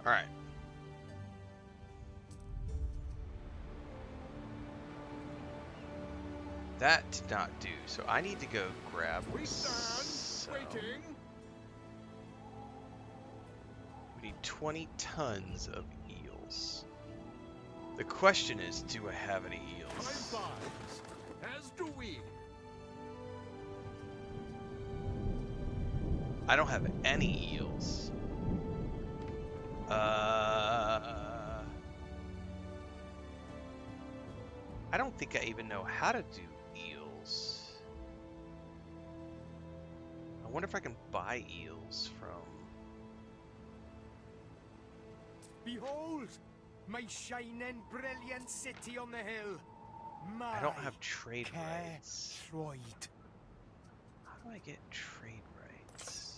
Alright. That did not do, so I need to go grab We stand waiting. We need 20 tons of eels. The question is, do I have any eels? Time flies, as do we. I don't have any eels. I don't think I even know how to do eels. I wonder if I can buy eels from... Behold, my shining, brilliant city on the hill. I don't have trade rights. Troyd. How do I get trade rights?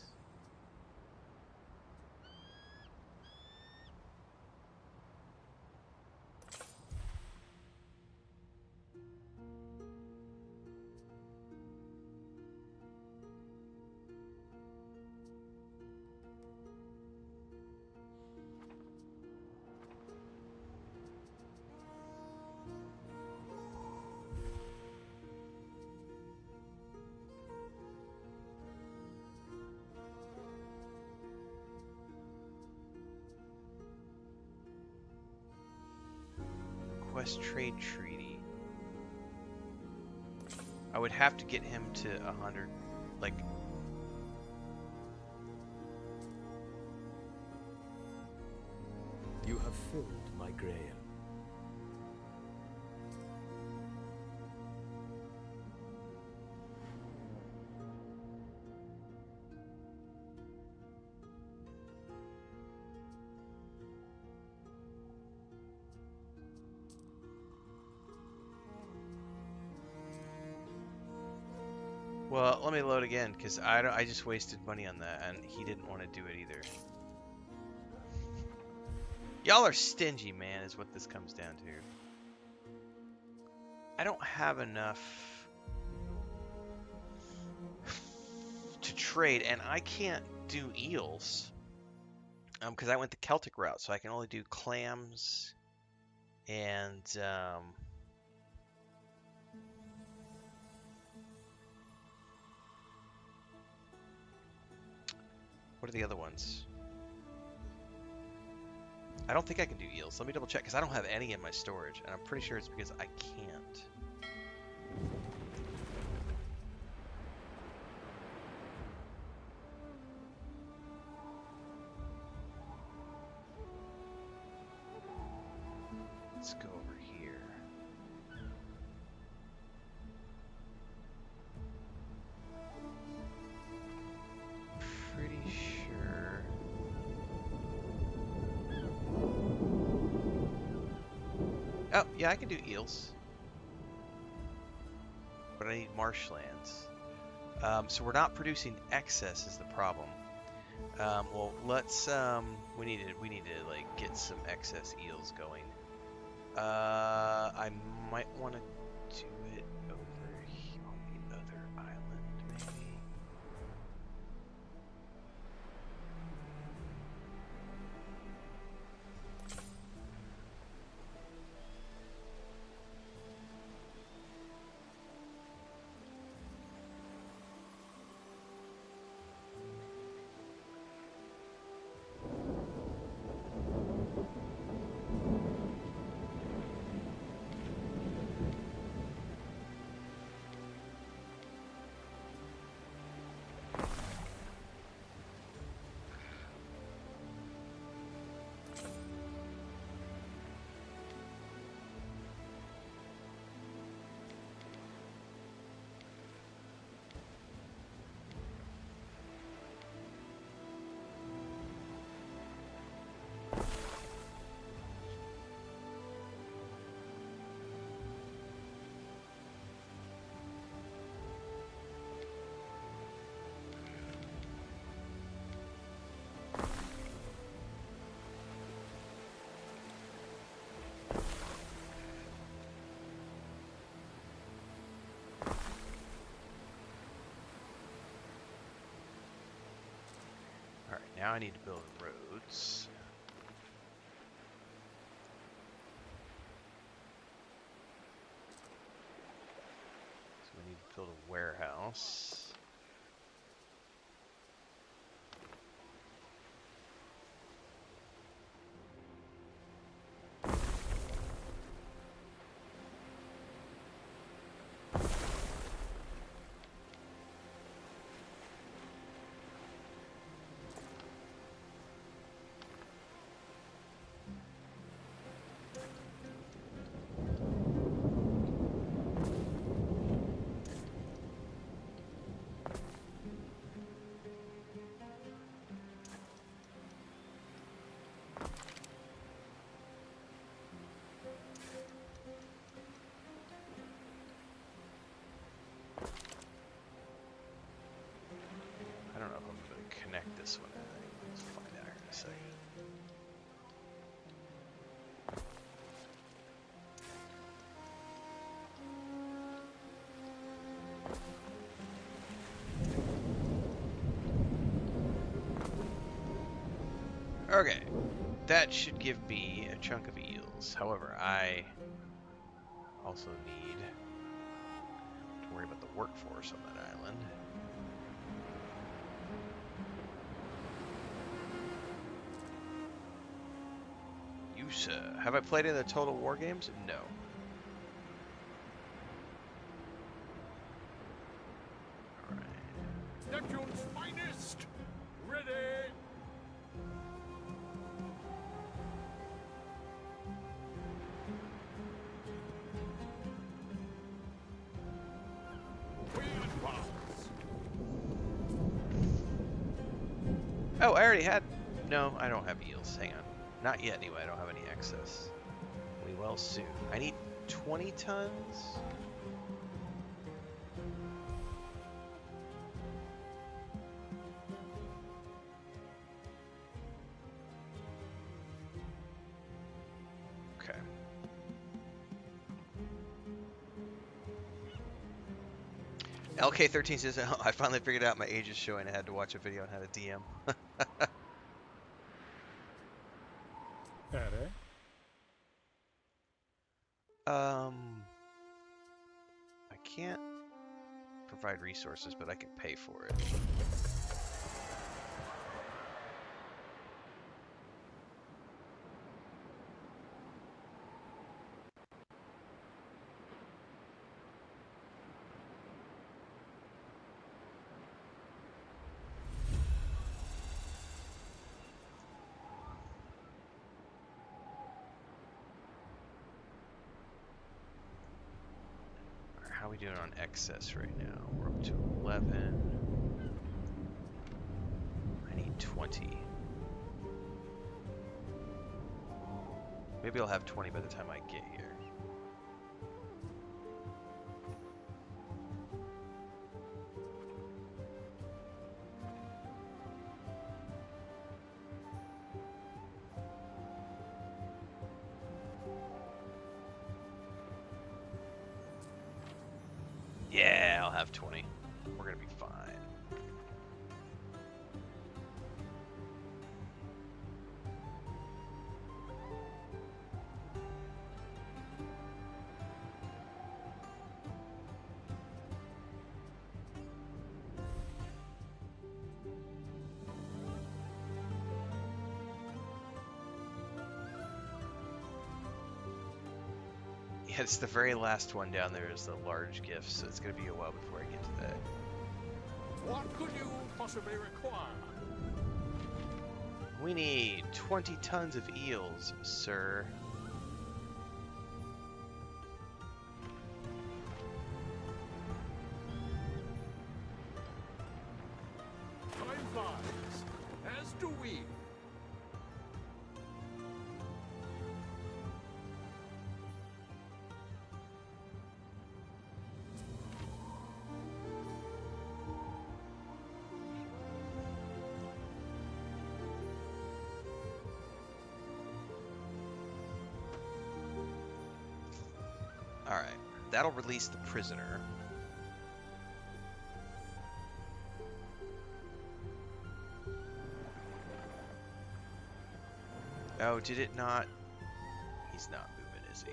Request trade treaty. I would have to get him to 100, like... You have filled my grail. Well, let me load again, because I just wasted money on that, and he didn't want to do it either. Y'all are stingy, man, is what this comes down to. I don't have enough to trade, and I can't do eels. Because I went the Celtic route, so I can only do clams and... what are the other ones? I don't think I can do eels. Let me double check, because I don't have any in my storage, and I'm pretty sure it's because I can't. Let's go over here. Pretty sure. Oh, yeah, I can do eels. But I need marshlands. So we're not producing excess is the problem. Well, let's we need to like get some excess eels going. I might want to do it over here on the other island, maybe. Now I need to build roads. build a warehouse. I don't know if I'm going to connect this one. Let's find out here in a second. Okay, that should give me a chunk of eels. However, I also need to worry about the workforce on that island. Have I played in the Total War games? No. Alright. Neptune's finest! Ready! We advance! Oh, I already had... No, I don't have eels. Hang on. Not yet, anyway. I don't have any excess. We will soon. I need 20 tons? Okay. LK13 says, oh, I finally figured out my age is showing. I had to watch a video on how to DM. I can't provide resources, but I can pay for it. How are we doing on excess right now? We're up to 11. I need 20. Maybe I'll have 20 by the time I get here. Yeah, I'll have 20. We're gonna be fine. Yeah, it's the very last one down there is the large gift, so it's gonna be a while before I get to that. What could you possibly require? We need 20 tons of eels, sir. Time flies, as do we. Alright, that'll release the prisoner. Oh, did it not? He's not moving, is he?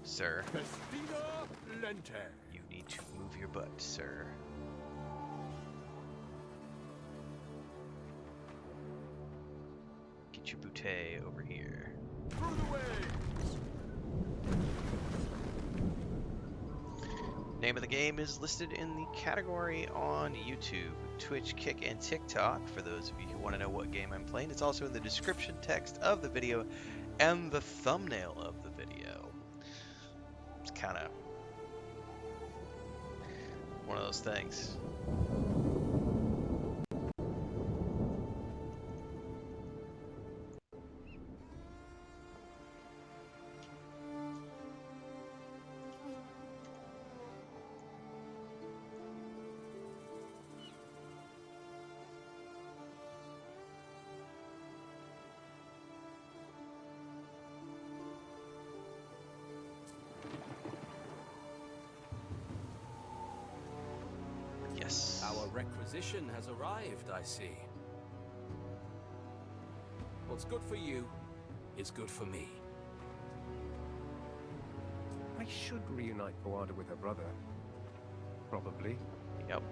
sir. Festina Lente. You need to move your butt, sir. Get your bouteille over here. Through the waves. Name of the game is listed in the category on YouTube, Twitch, Kick, and TikTok. For those of you who want to know what game I'm playing, it's also in the description text of the video and the thumbnail of the video. It's kind of one of those things. Yes. Our requisition has arrived, I see. What's good for you is good for me. I should reunite Boada with her brother. Probably. Yep.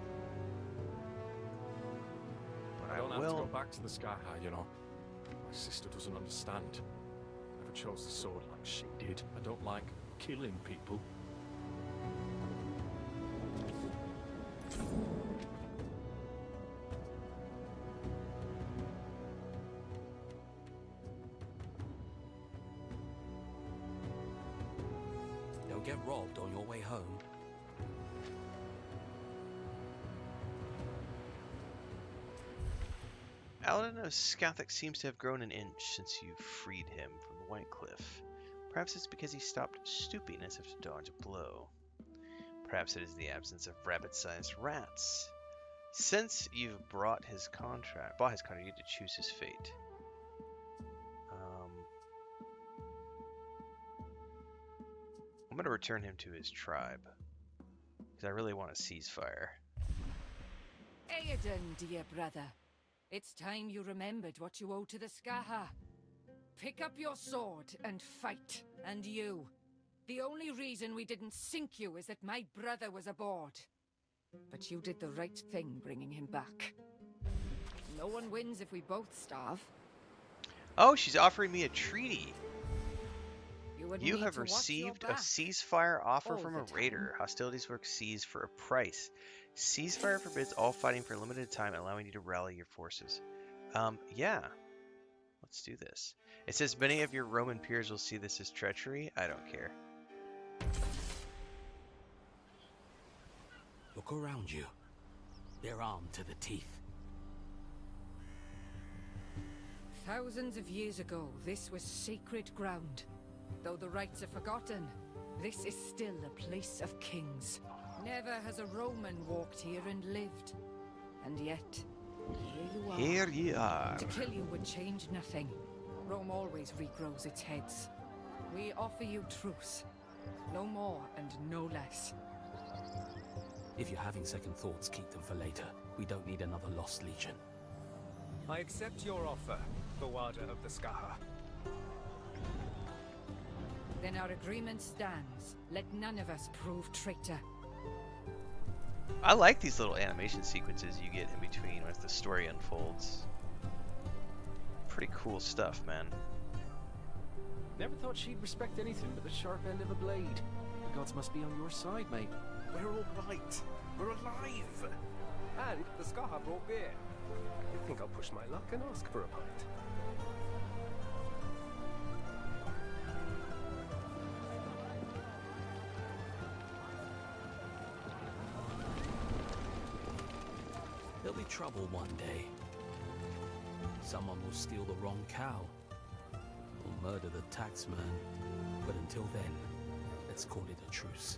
But I don't I have to go will. back to the Skaha, you know. My sister doesn't understand. Never chose the sword like she did. I don't like killing people. Don't get robbed on your way home. Aladino Scathach seems to have grown an inch since you freed him from the White Cliff. Perhaps it's because he stopped stooping as if to dodge a blow. Perhaps it is the absence of rabbit-sized rats. Since you've bought his contract, you get to choose his fate. I'm going to return him to his tribe, because I really want a ceasefire. Aedan, dear brother. It's time you remembered what you owe to the Skaha. Pick up your sword and fight. And you. The only reason we didn't sink you is that my brother was aboard. But you did the right thing bringing him back. No one wins if we both starve. Oh, she's offering me a treaty. would You need have to watch your received a back ceasefire offer all from the a time. raider. Hostilities will cease for a price. Ceasefire forbids all fighting for a limited time, allowing you to rally your forces. Yeah. Let's do this. It says many of your Roman peers will see this as treachery. I don't care. Look around you. They're armed to the teeth. Thousands of years ago, this was sacred ground. Though the rites are forgotten, this is still a place of kings. Never has a Roman walked here and lived. And yet, here you are. Here ye are. To kill you would change nothing. Rome always regrows its heads. We offer you truce. No more and no less. If you're having second thoughts, keep them for later. We don't need another lost legion. I accept your offer, Bawada of the Skaha. Then our agreement stands. Let none of us prove traitor. I like these little animation sequences you get in between as the story unfolds. Pretty cool stuff, man. Never thought she'd respect anything but the sharp end of a blade. The gods must be on your side, mate. We're all right. We're alive. And the Skaha brought beer. I think I'll push my luck and ask for a pint. There'll be trouble one day. Someone will steal the wrong cow. Or murder the taxman. But until then, let's call it a truce.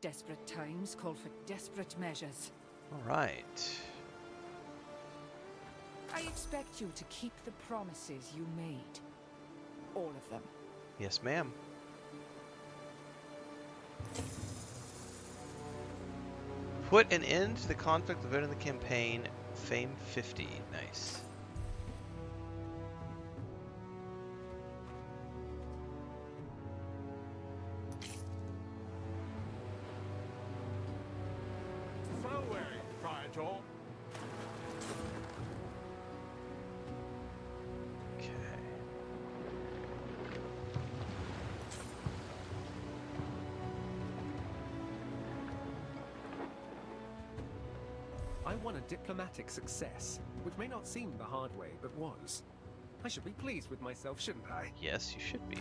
Desperate times call for desperate measures. Alright. I expect you to keep the promises you made. All of them. Yes, ma'am. Put an end to the conflict of the campaign. Fame 50. Nice. won a diplomatic success, which may not seem the hard way, but was. I should be pleased with myself, shouldn't I? Yes, you should be.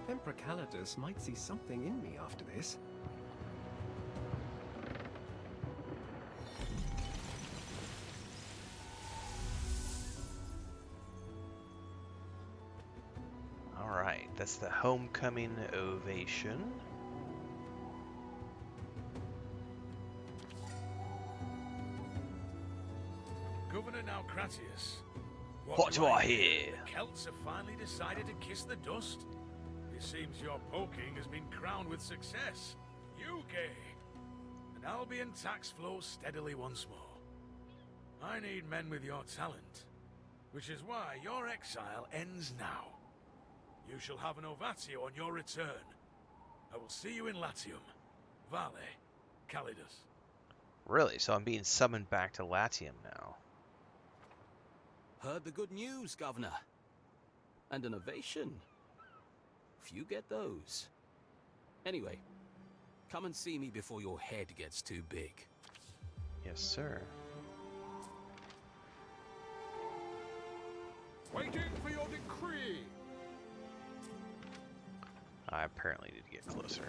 Emperor Calidus might see something in me after this. Alright, that's the homecoming ovation. Governor Naucratius. What do I hear? The Celts have finally decided to kiss the dust. It seems your poking has been crowned with success. UK! And Albion tax flows steadily once more. I need men with your talent, which is why your exile ends now. You shall have an ovatio on your return. I will see you in Latium. Vale, Calidus. Really? So I'm being summoned back to Latium now. Heard the good news, Governor. And an ovation. Few get those. Anyway, come and see me before your head gets too big. Yes, sir. Waiting for your decree. I apparently need to get closer.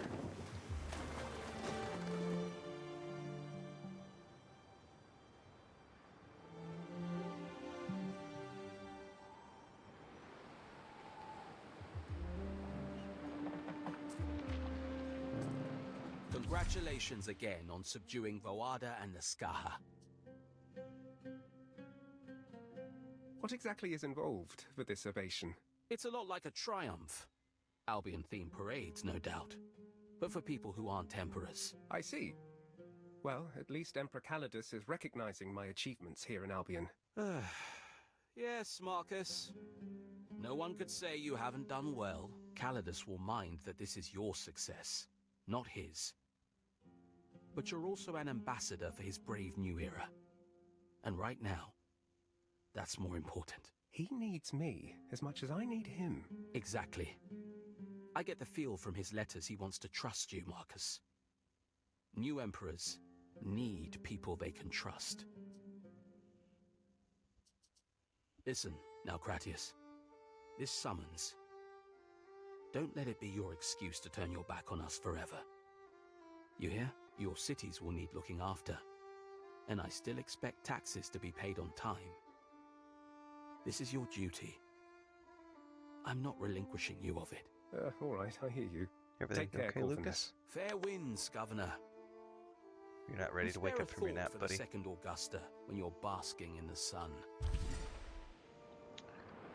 Congratulations again on subduing Voada and the Skaha. What exactly is involved with this ovation? It's a lot like a triumph. Albion-themed parades, no doubt. But for people who aren't emperors. I see. Well, at least Emperor Calidus is recognizing my achievements here in Albion. Yes, Marcus. No one could say you haven't done well. Calidus will mind that this is your success, not his. But you're also an ambassador for his brave new era. And right now, that's more important. He needs me as much as I need him. Exactly. I get the feel from his letters he wants to trust you, Marcus. New emperors need people they can trust. Listen, Naucratius. This summons. Don't let it be your excuse to turn your back on us forever. You hear? Your cities will need looking after. And I still expect taxes to be paid on time. This is your duty. I'm not relinquishing you of it. All right, I hear you. Everything Take care, okay, Corvinus. Lucas? Fair winds, Governor. You're not ready to wake up from your nap, for buddy. the second Augusta when you're basking in the sun.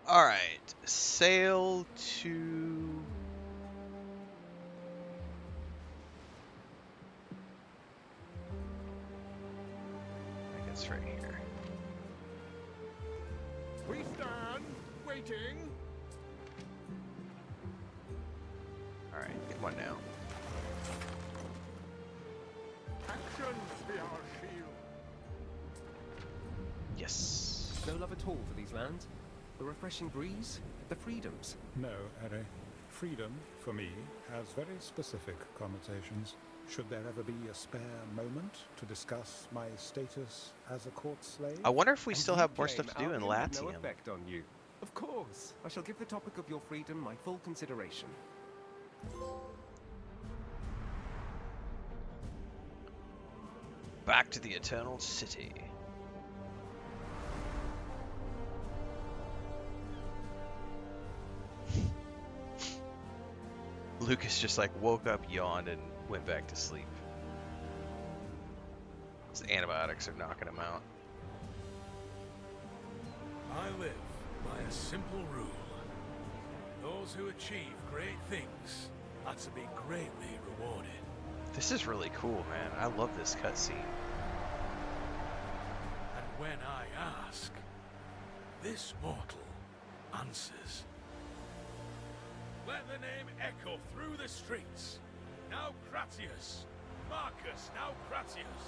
Alright, sail to... I guess right here. We stand, waiting. Alright, come on now. Action be our shield. Yes. No love at all for these lands? The refreshing breeze? The freedoms? No, Harry. Freedom, for me, has very specific connotations. Should there ever be a spare moment to discuss my status as a court slave? I wonder if we And still you have more claim stuff to do in Albion had no Latium. effect on you. Of course. I shall give the topic of your freedom my full consideration. Back to the Eternal City. Lucas just like woke up, yawned, and went back to sleep. His antibiotics are knocking him out. I live by a simple rule. Those who achieve great things are to be greatly rewarded. This is really cool, man. I love this cutscene. And when I ask, this mortal answers. Let the name echo through the streets. Naucratius. Marcus Naucratius.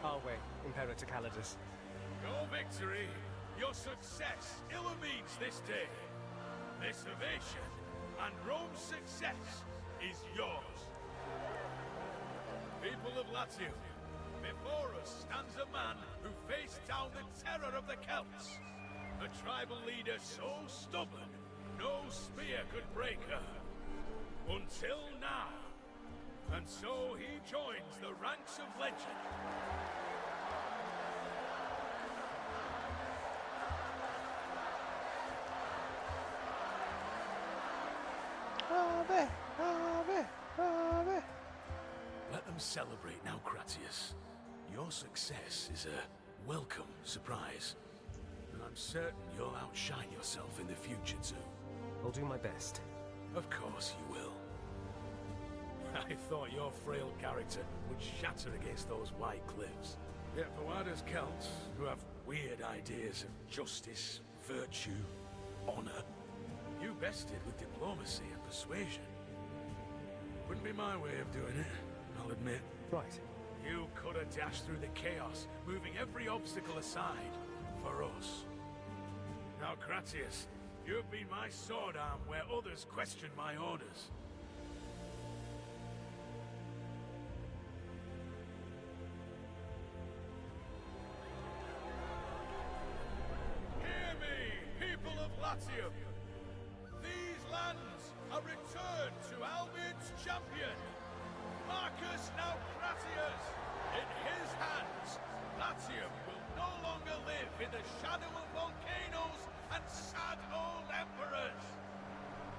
Our way, Imperator Calidus. Your victory, your success illumines this day. This ovation and Rome's success is yours. People of Latium, Before us stands a man who faced down the terror of the Celts. A tribal leader so stubborn, no spear could break her. Until now. And so he joins the ranks of legend. Ave, ave, ave. Let them celebrate now, Gratius. Your success is a welcome surprise. And I'm certain you'll outshine yourself in the future too. I'll do my best. Of course you will. I thought your frail character would shatter against those white cliffs. Yet for Wada's Celts, who have weird ideas of justice, virtue, honor, you bested with diplomacy and persuasion. Wouldn't be my way of doing it, I'll admit. Right. You could have dashed through the chaos, moving every obstacle aside, for us. Now, Gratius, you've been my sword arm where others questioned my orders. Hear me, people of Latium! These lands are returned to Albion's champion, Marcus Naucratius. In his hands, Latium will no longer live in the shadow of volcanoes and sad old emperors,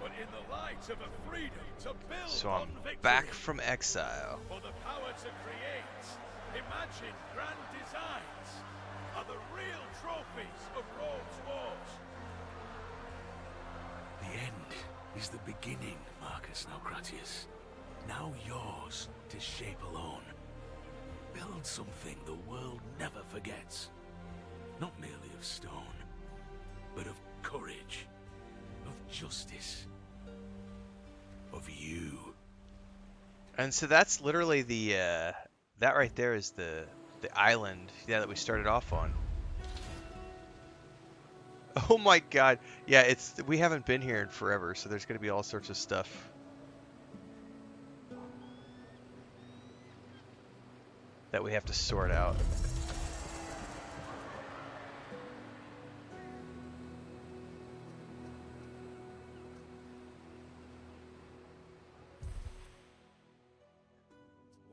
but in the light of a freedom to build So on I'm victory. back from exile. For the power to create, imagine grand designs, are the real trophies of Rome's wars. The end is the beginning, Marcus Naucratius. Now yours to shape alone. Build something the world never forgets. Not merely of stone, but of courage, of justice, of you. And so that's literally the that right there is the island, yeah, that we started off on. Oh my god. Yeah, we haven't been here in forever, so there's going to be all sorts of stuff. That we have to sort out.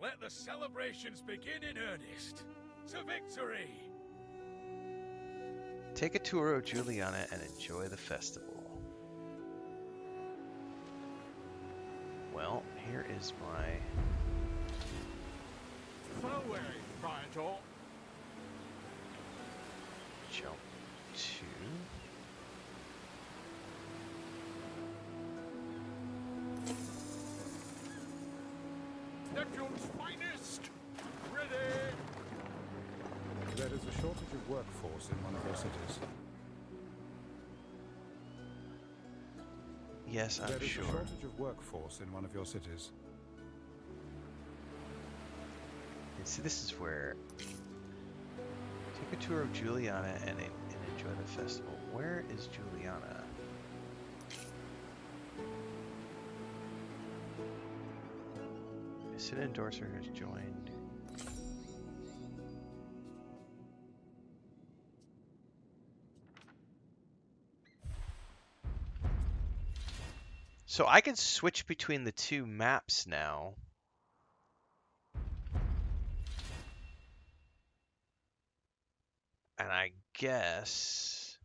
Let the celebrations begin in earnest. To victory! Take a tour of Juliana and enjoy the festival. Well, here is my... jump to... Neptune's finest! Ready! There is a shortage of workforce in one of your cities. Yes, I'm There is sure. a shortage of workforce in one of your cities. And see, this is where... Take a tour of Juliana and enjoy the festival. Where is Juliana? A city endorser has joined. So I can switch between the two maps now. And I guess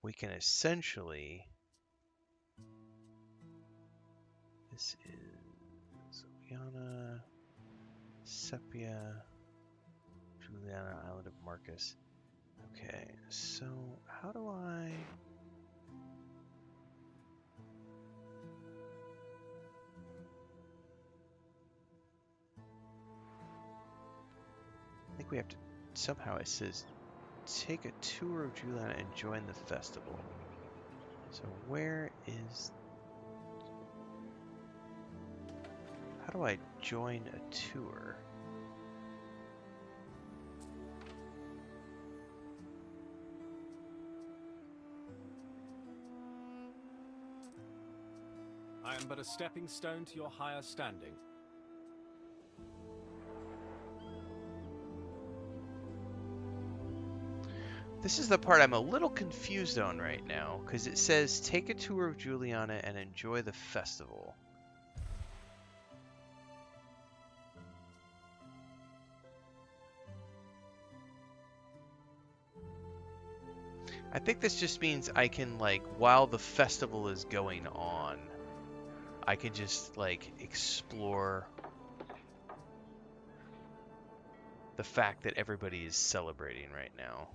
we can essentially... This is Juliana, Sepia, Juliana, Island of Marcus. Okay, so how do I... I think we have to... Somehow it says, take a tour of Juliana and join the festival. So where is... How do I join a tour? I am but a stepping stone to your higher standing. This is the part I'm a little confused on right now, because it says take a tour of Juliana and enjoy the festival. I think this just means I can, like, while the festival is going on, I can just, like, explore the fact that everybody is celebrating right now.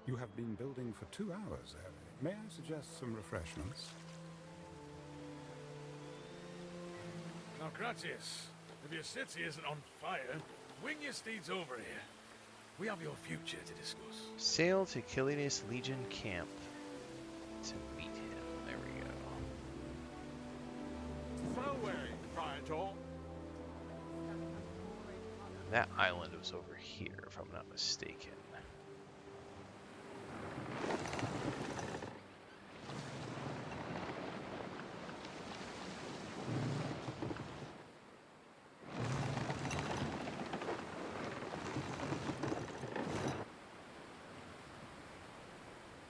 You have been building for 2 hours, Harry. May I suggest some refreshments? Now, Gratius, if your city isn't on fire, wing your steeds over here. We have your future to discuss. Sail to Killian's Legion camp to meet him. There we go. Farewell, Praetor. That island was over here, if I'm not mistaken.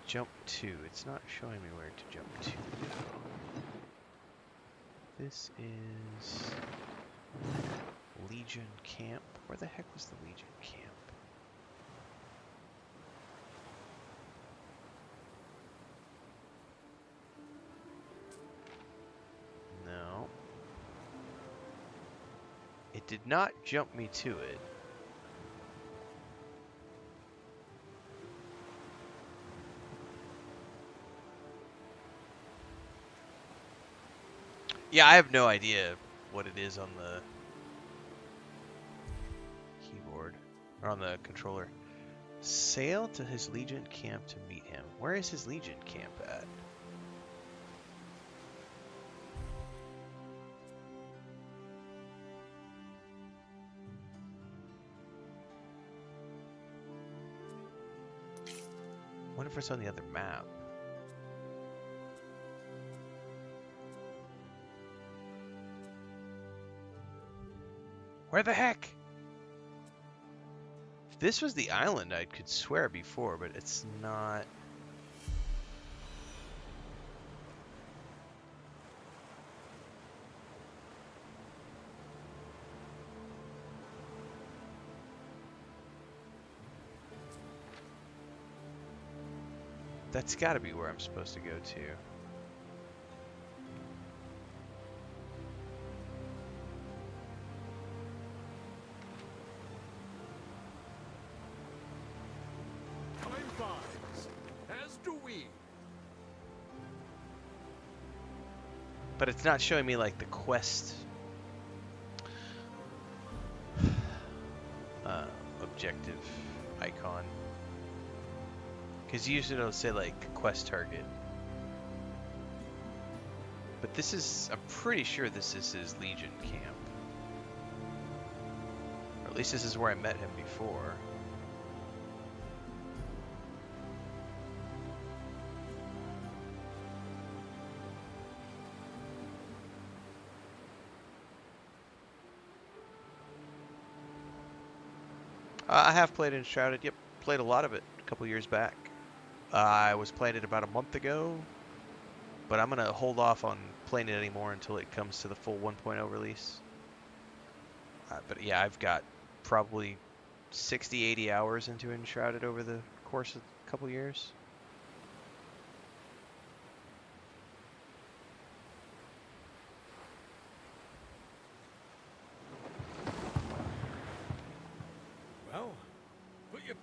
Jump to. It's not showing me where to jump to, though. This is Legion Camp. Where the heck was the Legion Camp? No. It did not jump me to it. Yeah, I have no idea what it is on the keyboard, or on the controller. Sail to his Legion camp to meet him. Where is his Legion camp at? I wonder if it's on the other map. Where the heck? If this was the island, I could swear before, but it's not. That's got to be where I'm supposed to go to. But it's not showing me like the quest objective icon. Because usually it'll say like quest target. But this is, I'm pretty sure this is his Legion camp. Or at least this is where I met him before. I have played Enshrouded. Yep, played a lot of it a couple years back. I was playing it about a month ago, but I'm going to hold off on playing it anymore until it comes to the full 1.0 release. But yeah, I've got probably 60, 80 hours into Enshrouded over the course of a couple years.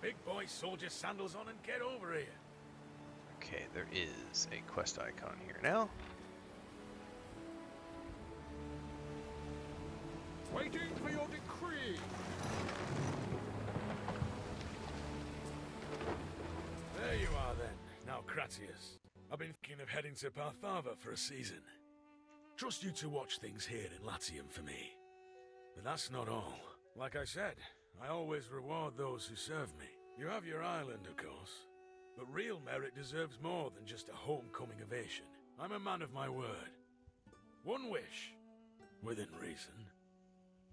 Big boy soldier sandals on and get over here. Okay, there is a quest icon here now. Waiting for your decree. There you are then. Now, Gratius. I've been thinking of heading to Parthava for a season. Trust you to watch things here in Latium for me. But that's not all. Like I said, I always reward those who serve me. You have your island, of course, but real merit deserves more than just a homecoming ovation. I'm a man of my word. One wish, within reason.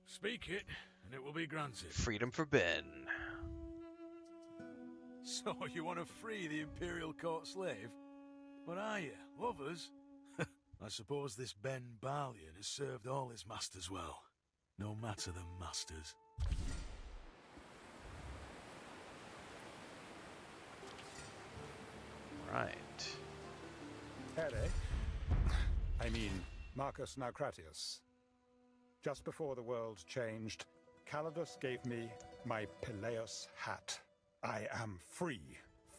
Speak it, and it will be granted. Freedom for Ben. So you want to free the Imperial Court slave? What are you, lovers? I suppose this Ben Balian has served all his masters well, no matter the masters. Right. Here. I mean, Marcus Naucratius. Just before the world changed, Calidus gave me my Pileus hat. I am free,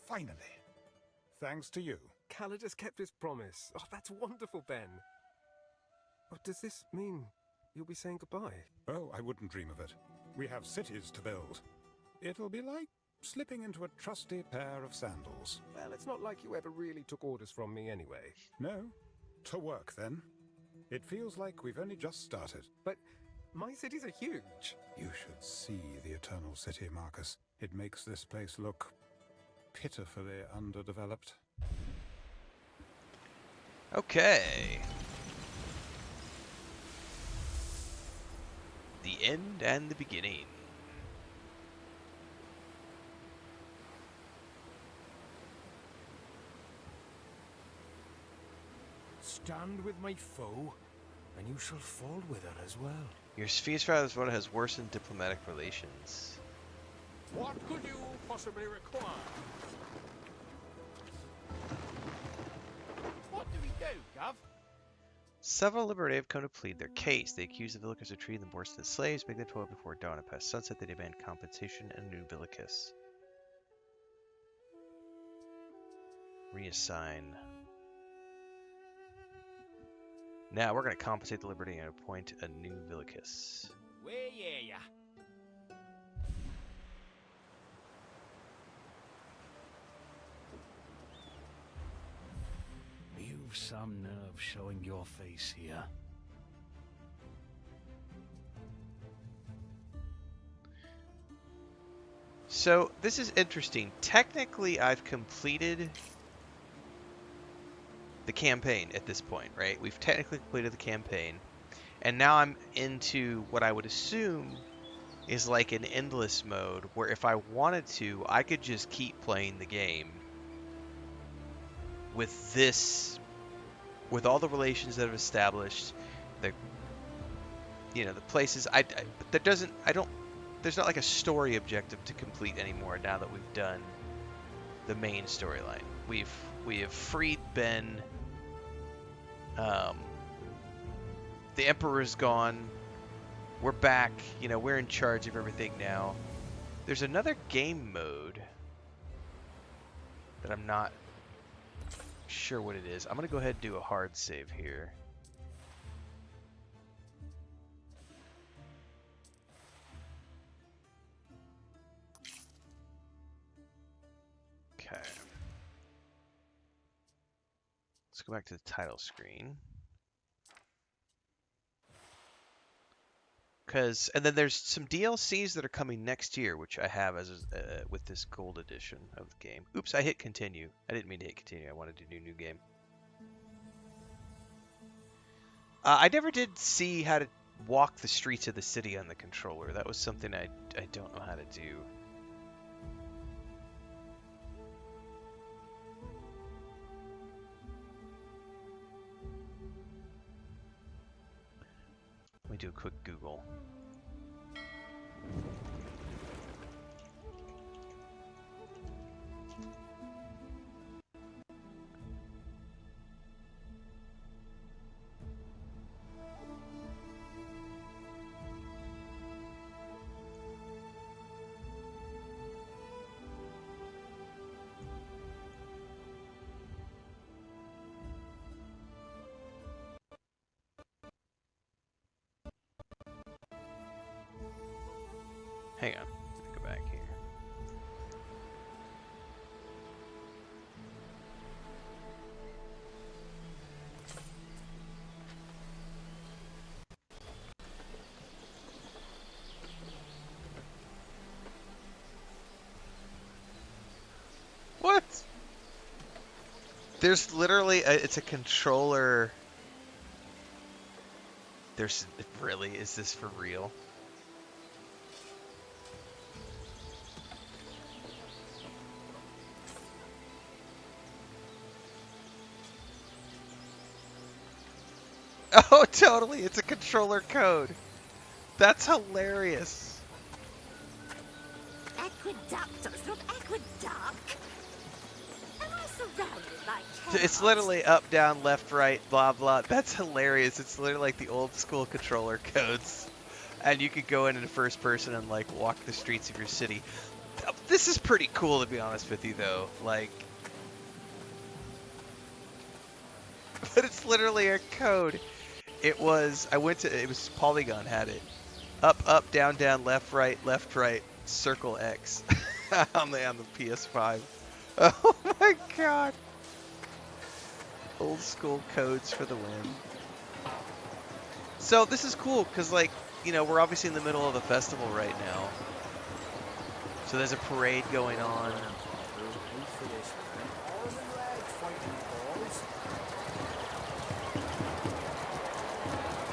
finally. Thanks to you. Calidus kept his promise. Oh, that's wonderful, Ben. Oh, does this mean you'll be saying goodbye? Oh, I wouldn't dream of it. We have cities to build. It'll be like slipping into a trusty pair of sandals. Well, it's not like you ever really took orders from me anyway. No? To work, then. It feels like we've only just started. But my cities are huge. You should see the Eternal City, Marcus. It makes this place look pitifully underdeveloped. Okay. The end and the beginning. Stand with my foe, and you shall fall with her as well. Your Sphere's Father's has worsened diplomatic relations. What could you possibly require? What do we do, Gov? Several Liberati have come to plead their case. They accuse the Villicus of treating them worse than slaves, make them toil before dawn, and past sunset they demand compensation and a new Villicus. Reassign. Now we're going to compensate the Liberty and appoint a new Villicus. Where ye ya? You've some nerve showing your face here. So this is interesting. Technically, I've completed the campaign at this point, right? We've technically completed the campaign. And now I'm into what I would assume is like an endless mode, where if I wanted to, I could just keep playing the game with this, with all the relations that I've established, the, you know, the places. But that doesn't, there's not like a story objective to complete anymore now that we've done the main storyline. We have freed Ben. The Emperor is gone. We're back. You know, we're in charge of everything now. There's another game mode that I'm not sure what it is. I'm going to go ahead and do a hard save here. Okay. Let's go back to the title screen. And then there's some DLCs that are coming next year, which I have as with this gold edition of the game. Oops, I hit continue. I didn't mean to hit continue. I wanted to do new game. I never did see how to walk the streets of the city on the controller. That was something I don't know how to do. Let me do a quick Google. Hang on, let me go back here. What? There's literally it's a controller. Really, is this for real? Oh, totally. It's a controller code. That's hilarious. Aqueductus, not aqueduct. Am I surrounded by It's chaos? literally up, down, left, right, blah, blah. That's hilarious. It's literally like the old school controller codes. And you could go in first person and like walk the streets of your city. This is pretty cool, to be honest with you, though. Like, but it's literally a code. It was Polygon had it. Up, up, down, down, left, right, circle X on the PS5. Oh my god. Old school codes for the win. So this is cool because, like, you know, we're obviously in the middle of a festival right now. So there's a parade going on.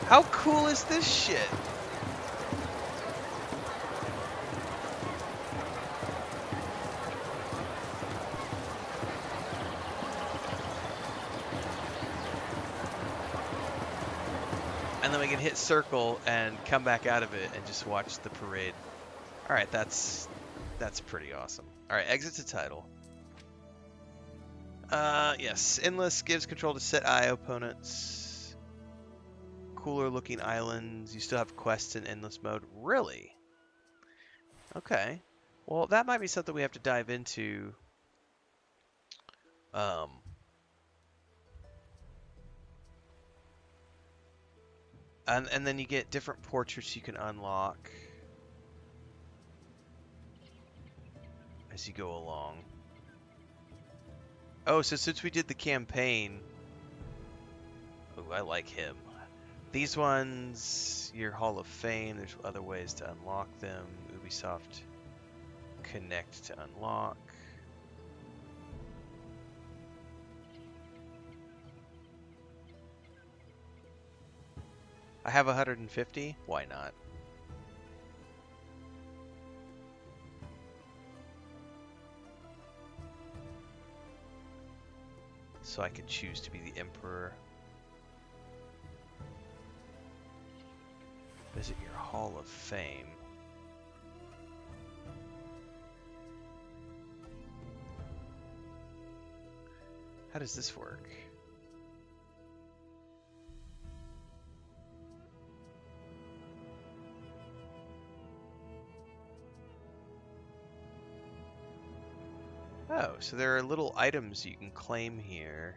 How cool is this shit? And then we can hit circle and come back out of it and just watch the parade. All right, that's pretty awesome. All right, exit to title. Yes, endless gives control to set eye opponents. Cooler looking islands. You still have quests in endless mode. Really? Okay. Well, that might be something we have to dive into. And then you get different portraits you can unlock as you go along. Oh, so since we did the campaign... Oh, I like him. These ones, your Hall of Fame, there's other ways to unlock them. Ubisoft Connect to unlock. I have 150. Why not? So I could choose to be the Emperor. Visit your Hall of Fame. How does this work? Oh, so there are little items you can claim here.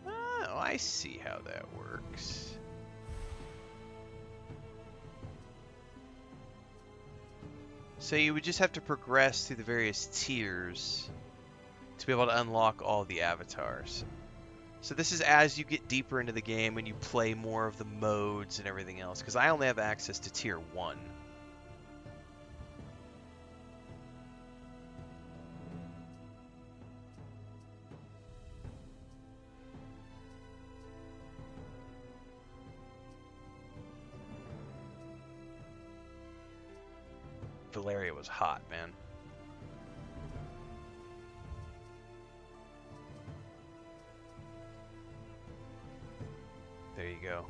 Oh, I see how that works. So you would just have to progress through the various tiers to be able to unlock all the avatars. So this is as you get deeper into the game and you play more of the modes and everything else, because I only have access to tier 1. Valeria was hot, man. There you go.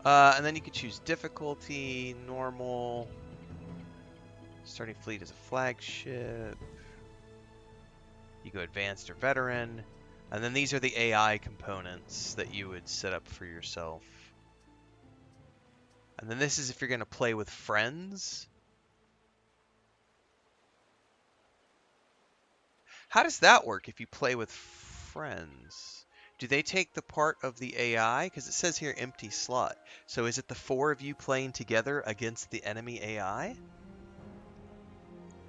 And then you can choose difficulty, normal, starting fleet as a flagship. You go advanced or veteran. And then these are the AI components that you would set up for yourself. And then this is if you're going to play with friends. How does that work if you play with friends? Do they take the part of the AI? Because it says here empty slot. So is it the 4 of you playing together against the enemy AI?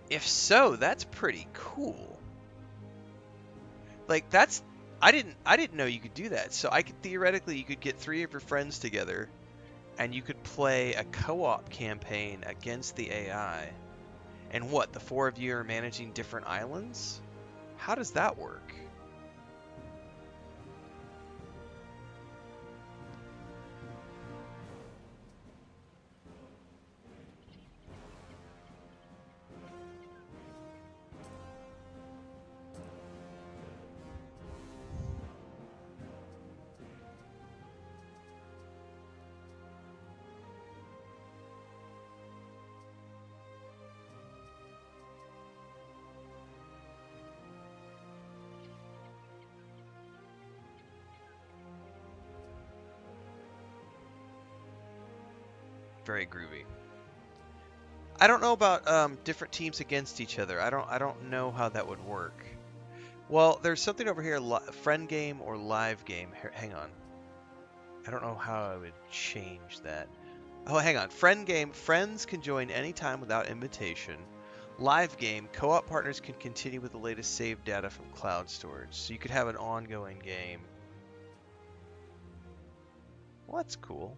If so, that's pretty cool. Like, that's... I didn't know you could do that. So I could theoretically, you could get 3 of your friends together and you could play a co-op campaign against the AI. And what, the 4 of you are managing different islands? How does that work? Very groovy. I don't know about different teams against each other. I don't know how that would work. Well, there's something over here, friend game or live game. Hang on. I don't know how I would change that. Oh, hang on. Friend game. Friends can join anytime without invitation. Live game. Co-op partners can continue with the latest save data from cloud storage. So you could have an ongoing game. Well, that's cool.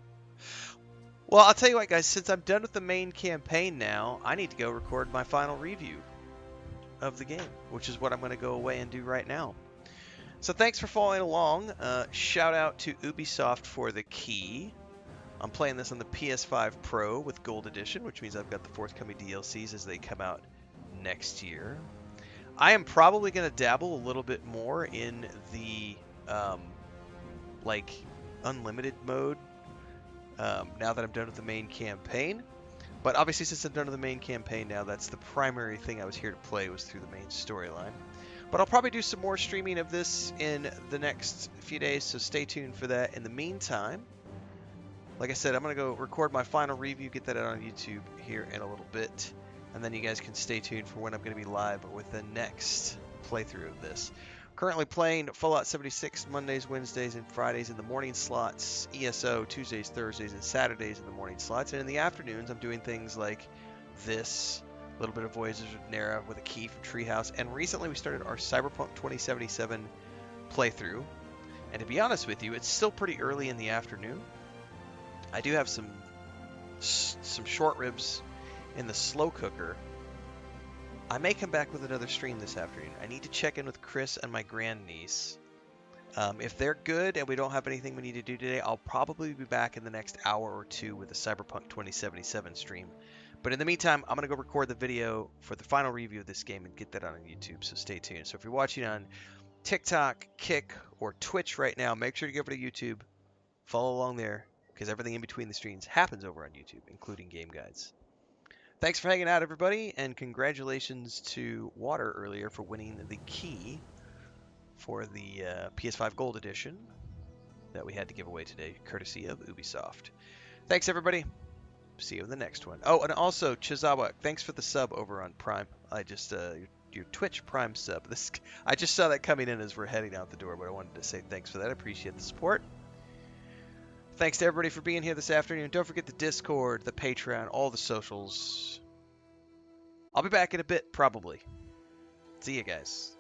Well, I'll tell you what, guys. Since I'm done with the main campaign now, I need to go record my final review of the game, which is what I'm going to go away and do right now. So thanks for following along. Shout out to Ubisoft for the key. I'm playing this on the PS5 Pro with Gold Edition, which means I've got the forthcoming DLCs as they come out next year. I am probably going to dabble a little bit more in the like unlimited mode now that I'm done with the main campaign. But obviously, since I'm done with the main campaign now, that's the primary thing I was here to play, was through the main storyline. But I'll probably do some more streaming of this in the next few days, so stay tuned for that. In the meantime, like I said, I'm going to go record my final review, get that out on YouTube here in a little bit, and then you guys can stay tuned for when I'm going to be live with the next playthrough of this. Currently playing Fallout 76 Mondays, Wednesdays, and Fridays in the morning slots, ESO Tuesdays, Thursdays, and Saturdays in the morning slots, and in the afternoons I'm doing things like this, a little bit of Voyages of Nera with a key from Treehouse, and recently we started our Cyberpunk 2077 playthrough, and to be honest with you, it's still pretty early in the afternoon. I do have some short ribs in the slow cooker. I may come back with another stream this afternoon. I need to check in with Chris and my grandniece. If they're good and we don't have anything we need to do today, I'll probably be back in the next hour or two with a Cyberpunk 2077 stream. But in the meantime, I'm going to go record the video for the final review of this game and get that out on YouTube, so stay tuned. So if you're watching on TikTok, Kick, or Twitch right now, make sure to go over to YouTube, follow along there, because everything in between the streams happens over on YouTube, including game guides. Thanks for hanging out, everybody, and congratulations to Water earlier for winning the key for the PS5 Gold Edition that we had to give away today, courtesy of Ubisoft. Thanks, everybody. See you in the next one. Oh, and also, Chizawa, thanks for the sub over on Prime. I just, your Twitch Prime sub. I just saw that coming in as we're heading out the door, but I wanted to say thanks for that. I appreciate the support. Thanks to everybody for being here this afternoon. Don't forget the Discord, the Patreon, all the socials. I'll be back in a bit, probably. See you guys.